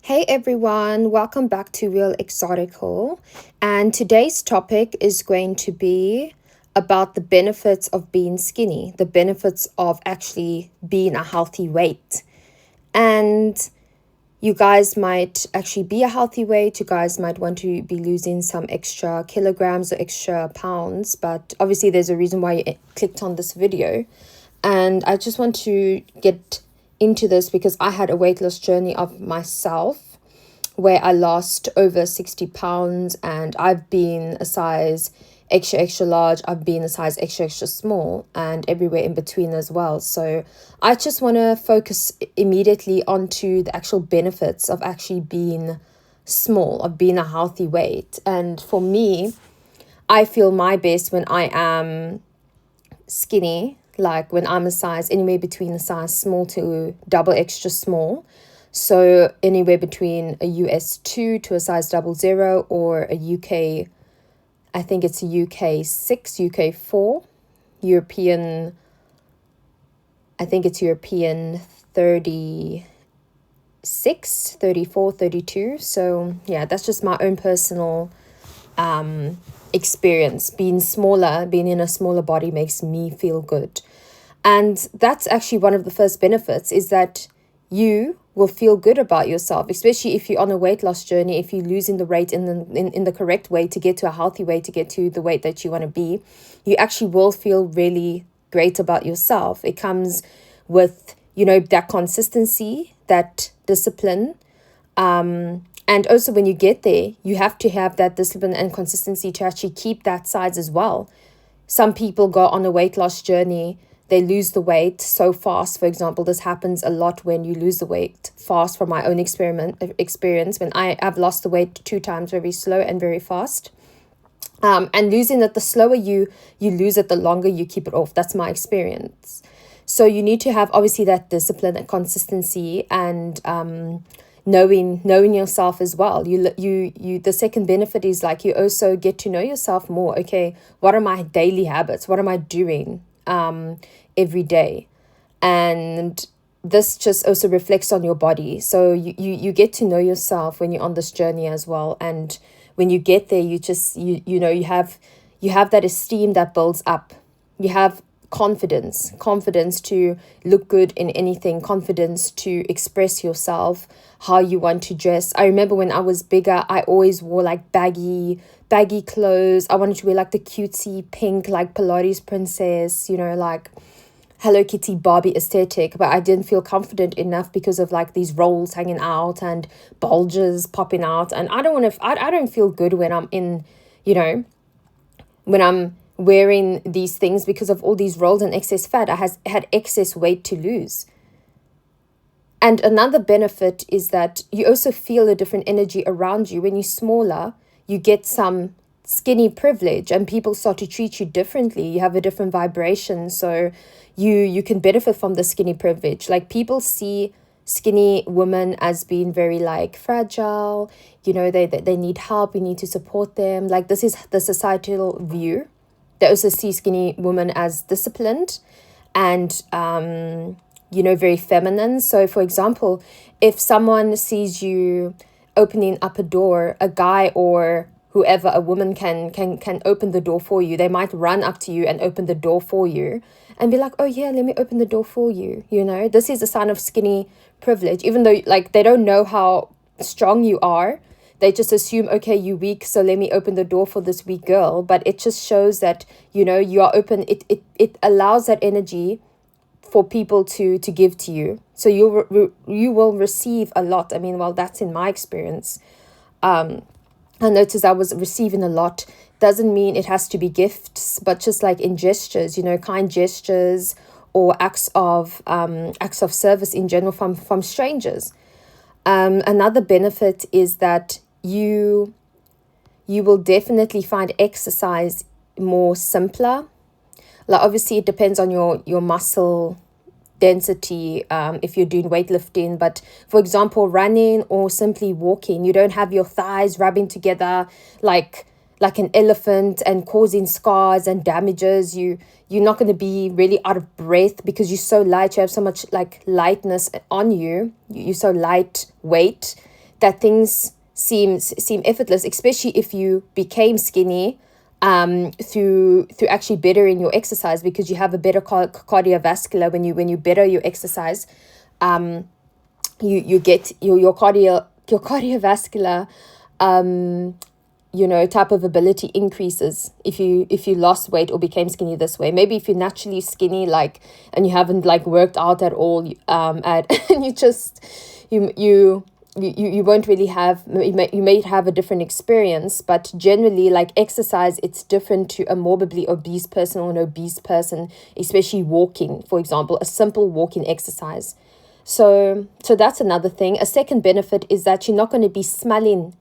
Hey everyone, welcome back to Real Exotical. And today's topic is going to be about the benefits of being skinny, the benefits of actually being a healthy weight. And you guys might actually be a healthy weight. You guys might want to be losing some extra kilograms or extra pounds, but obviously there's a reason why you clicked on this video. And I just want to get into this because I had a weight loss journey of myself where I lost over 60 pounds, and I've been a size extra large, I've been a size extra small, and everywhere in between as well. So I just want to focus immediately onto the actual benefits of actually being small, of being a healthy weight. And for me, I feel my best when I am skinny, like when I'm a size anywhere between a size small to double extra small. So anywhere between a US 2 to a size 00, or a UK, I think it's a UK 6, UK 4, European, I think it's European 36, 34, 32. So yeah, that's just my own personal experience. Being smaller, being in a smaller body makes me feel good. And that's actually one of the first benefits, is that you will feel good about yourself, especially if you're on a weight loss journey, if you're losing the weight in the correct way to get to a healthy weight, to get to the weight that you want to be. You actually will feel really great about yourself. It comes with, that consistency, that discipline. And also when you get there, you have to have that discipline and consistency to actually keep that size as well. Some people go on a weight loss journey, they lose the weight so fast. For example, this happens a lot when you lose the weight fast. From my own experience, when I've lost the weight 2 times, very slow and very fast. And losing it, the slower you lose it, the longer you keep it off. That's my experience. So you need to have obviously that discipline and consistency, and knowing yourself as well. You the second benefit is, like, you also get to know yourself more. Okay, what are my daily habits? What am I doing every day? And this just also reflects on your body. So you get to know yourself when you're on this journey as well. And when you get there, you just you have that esteem that builds up. You have confidence to look good in anything, confidence to express yourself, how you want to dress. I remember when I was bigger, I always wore like baggy clothes. I wanted to wear like the cutesy pink, like Pilates princess, like Hello Kitty Barbie aesthetic, but I didn't feel confident enough because of like these rolls hanging out and bulges popping out. And I don't feel good when I'm in, when I'm wearing these things, because of all these rolls and excess fat. I had excess weight to lose. And another benefit is that you also feel a different energy around you. When you're smaller, you get some skinny privilege, and people start to treat you differently. You have a different vibration, so you can benefit from the skinny privilege. Like, people see skinny women as being very like fragile, they need help, we need to support them. Like, this is the societal view. They also see skinny women as disciplined and very feminine. So for example, if someone sees you opening up a door, a guy or whoever, a woman can open the door for you, they might run up to you and open the door for you and be like, oh yeah, let me open the door for you. This is a sign of skinny privilege. Even though, like, they don't know how strong you are, they just assume, okay, you're weak, so let me open the door for this weak girl. But it just shows that, you are open. It allows that energy for people to give to you. So you will receive a lot. I mean, well, that's in my experience. I noticed I was receiving a lot. Doesn't mean it has to be gifts, but just like in gestures, kind gestures, or acts of service in general from strangers. Another benefit is that you will definitely find exercise more simpler. Like, obviously it depends on your muscle density, if you're doing weightlifting. But for example, running or simply walking, you don't have your thighs rubbing together like an elephant and causing scars and damages. You're not going to be really out of breath because you're so light. You have so much like lightness on you. You're so lightweight that things seem effortless, especially if you became skinny through actually bettering your exercise, because you have a better cardiovascular when you better your exercise. You get your cardiovascular type of ability increases if you lost weight or became skinny this way. Maybe if you're naturally skinny, like, and you haven't like worked out at all, and you just you won't really have, you may have a different experience. But generally, like, exercise, it's different to a morbidly obese person or an obese person, especially walking, for example, a simple walking exercise. So that's another thing. A second benefit is that you're not going to be smelling.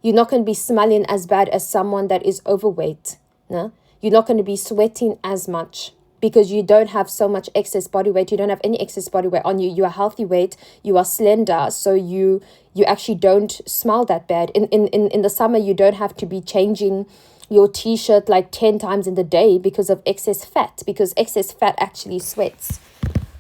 You're not going to be smelling as bad as someone that is overweight. No? You're not going to be sweating as much because you don't have so much excess body weight. You don't have any excess body weight on you. You are healthy weight. You are slender. So you actually don't smell that bad. In the summer, you don't have to be changing your t-shirt like 10 times in the day because of excess fat, because excess fat actually sweats.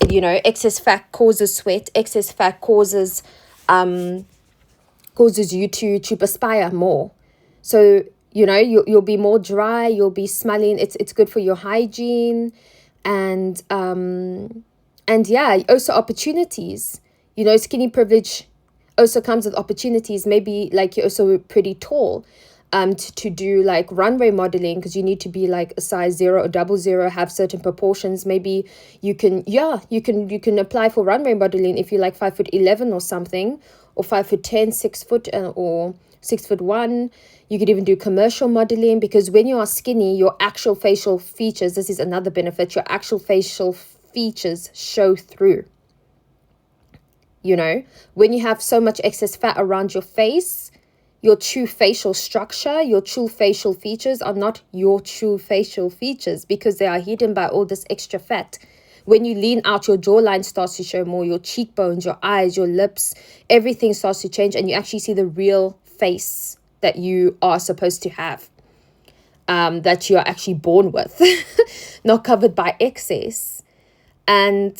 Excess fat causes sweat. Excess fat causes you to perspire more. So, you'll be more dry, you'll be smelling. It's good for your hygiene. And yeah, also opportunities. Skinny privilege also comes with opportunities. Maybe like you're also pretty tall, to do like runway modeling, because you need to be like a size 0 or 00, have certain proportions. Maybe you can apply for runway modeling if you're like 5'11" or something, or 5'10", 6 foot, or 6'1". You could even do commercial modeling, because when you are skinny, your actual facial features, this is another benefit, your actual facial features show through. When you have so much excess fat around your face, your true facial structure, your true facial features are not your true facial features, because they are hidden by all this extra fat. When you lean out, your jawline starts to show more, your cheekbones, your eyes, your lips, everything starts to change, and you actually see the real face that you are supposed to have, that you are actually born with, not covered by excess. And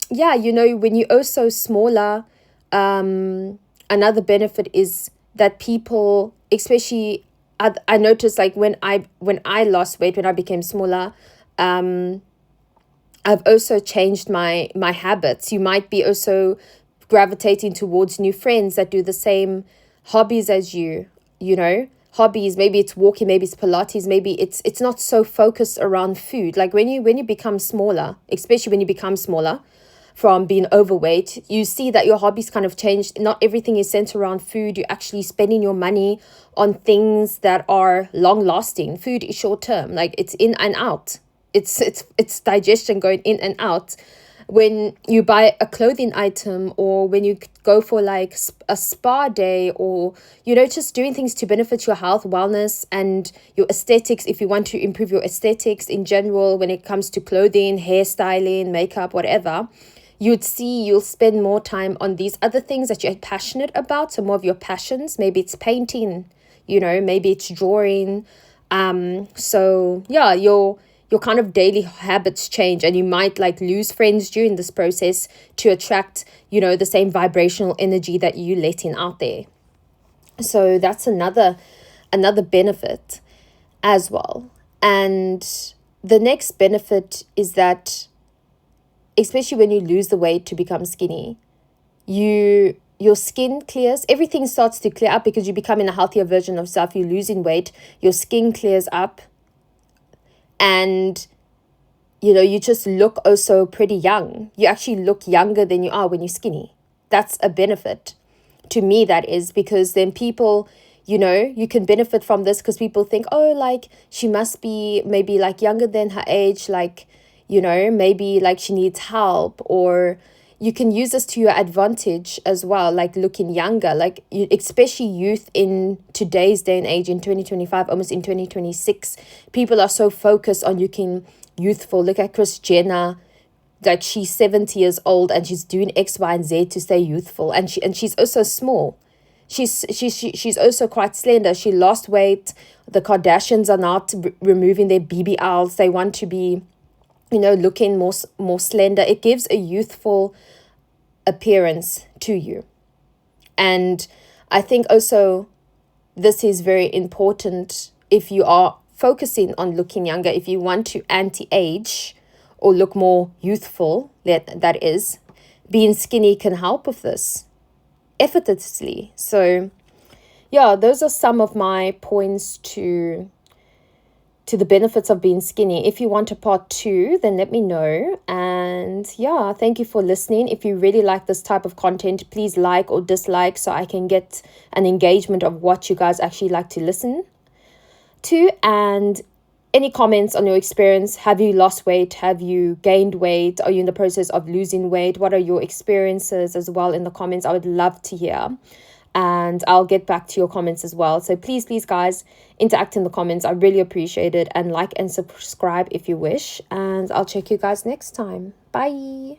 yeah, when you're also smaller, another benefit is that people, especially, I noticed, like, when I lost weight, when I became smaller, I've also changed my habits. You might be also gravitating towards new friends that do the same hobbies as you, hobbies. Maybe it's walking, maybe it's Pilates, maybe it's not so focused around food. Like when you become smaller, especially when you become smaller from being overweight, you see that your hobbies kind of changed. Not everything is centered around food. You're actually spending your money on things that are long lasting. Food is short term, like it's in and out. It's digestion going in and out. When you buy a clothing item, or when you go for like a spa day, or just doing things to benefit your health, wellness, and your aesthetics, if you want to improve your aesthetics in general, when it comes to clothing, hairstyling, makeup, whatever, you'll spend more time on these other things that you're passionate about. So more of your passions, maybe it's painting, maybe it's drawing. So yeah, your kind of daily habits change, and you might like lose friends during this process to attract, the same vibrational energy that you letting out there. So that's another benefit as well. And the next benefit is that, especially when you lose the weight to become skinny, your skin clears, everything starts to clear up, because you're becoming a healthier version of self. You're losing weight, your skin clears up, and you just look also pretty young. You actually look younger than you are when you're skinny. That's a benefit to me, that is, because then people, you can benefit from this, because people think, oh, like she must be maybe like younger than her age, like maybe like she needs help, or you can use this to your advantage as well, like looking younger, like especially youth in today's day and age, in 2025, almost in 2026, people are so focused on looking youthful. Look at Kris Jenner, like she's 70 years old and she's doing X, Y, and Z to stay youthful, and she's also small. She's also quite slender. She lost weight. The Kardashians are not removing their BBLs. They want to be looking more slender. It gives a youthful appearance to you. And I think also this is very important if you are focusing on looking younger, if you want to anti-age or look more youthful, that is, being skinny can help with this effortlessly. So yeah, those are some of my points to the benefits of being skinny. If you want a part 2, then let me know. And yeah, thank you for listening. If you really like this type of content, please like or dislike so I can get an engagement of what you guys actually like to listen to. And any comments on your experience? Have you lost weight? Have you gained weight? Are you in the process of losing weight? What are your experiences as well in the comments? I would love to hear. And I'll get back to your comments as well. So please, guys, interact in the comments. I really appreciate it. And like and subscribe if you wish. And I'll check you guys next time. Bye.